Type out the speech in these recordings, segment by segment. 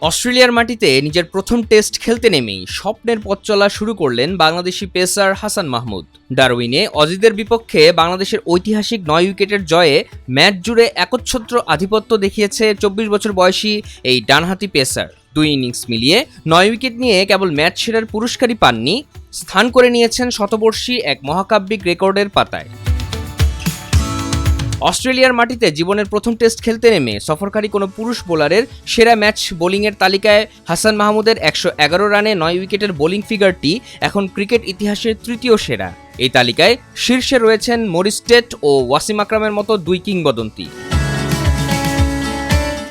অস্ট্রেলিয়ার মাটিতে নিজের প্রথম টেস্ট খেলতে নেমেই স্বপ্নের পথ চলা শুরু করলেন বাংলাদেশি পেসার হাসান মাহমুদ। ডারউইনে অজিদের বিপক্ষে বাংলাদেশের ঐতিহাসিক 9 উইকেটের জয়ে ম্যাচ জুড়ে একচ্ছত্র আধিপত্য দেখিয়েছে 24 বছর বয়সী এই ডানহাতি পেসার। 2 ইনিংস মিলিয়ে 9 উইকেট নিয়ে কেবল ম্যাচ সেরার পুরস্কারই পাননি, স্থান করে নিয়েছেন শতবর্ষী এক মহাকাব্যিক রেকর্ডের পাতায়। অস্ট্রেলিয়ার মাটিতে জীবনের প্রথম টেস্ট খেলতে নেমে সফরকারী কোনো পুরুষ বোলারের সেরা ম্যাচ বোলিংয়ের তালিকায় হাসান মাহমুদের 111 রানে 9 উইকেটের বোলিং ফিগারটি এখন ক্রিকেট ইতিহাসের তৃতীয় সেরা। এই তালিকায় শীর্ষে রয়েছেন মরিস টেট ও ওয়াসিম আকরামের মতো 2 কিংবদন্তি।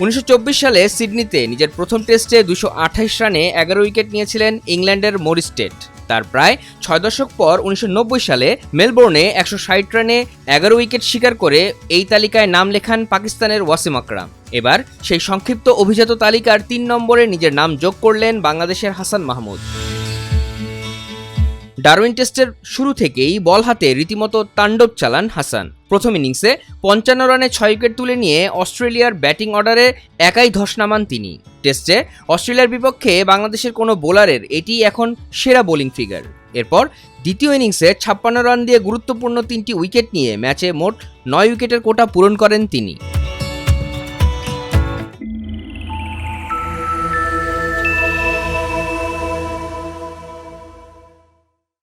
1924 সালে সিডনিতে নিজের প্রথম টেস্টে 228 রানে 11 উইকেট নিয়েছিলেন ইংল্যান্ডের মরিস টেট। তার প্রায় 6 দশক পর 1990 সালে মেলবোর্নে 160 রানে 11 উইকেট শিকার করে এই তালিকায় নাম লেখান পাকিস্তানের ওয়াসিম আকরাম। এবার সেই সংক্ষিপ্ত অভিজাত তালিকার 3 নম্বরে নিজের নাম যোগ করলেন বাংলাদেশের হাসান মাহমুদ। ডারউইন টেস্টের শুরু থেকেই বল হাতে রীতিমতো তাণ্ডব চালান হাসান। প্রথম ইনিংসে 55 রানে 6 উইকেট তুলে নিয়ে অস্ট্রেলিয়ার ব্যাটিং অর্ডারে একাই ধস নামান তিনি। টেস্টে অস্ট্রেলিয়ার বিপক্ষে বাংলাদেশের কোনো বোলারের এটিই এখন সেরা বোলিং ফিগার। এরপর দ্বিতীয় ইনিংসে 56 রান দিয়ে গুরুত্বপূর্ণ 3টি উইকেট নিয়ে ম্যাচে মোট 9 উইকেটের কোটা পূরণ করেন তিনি।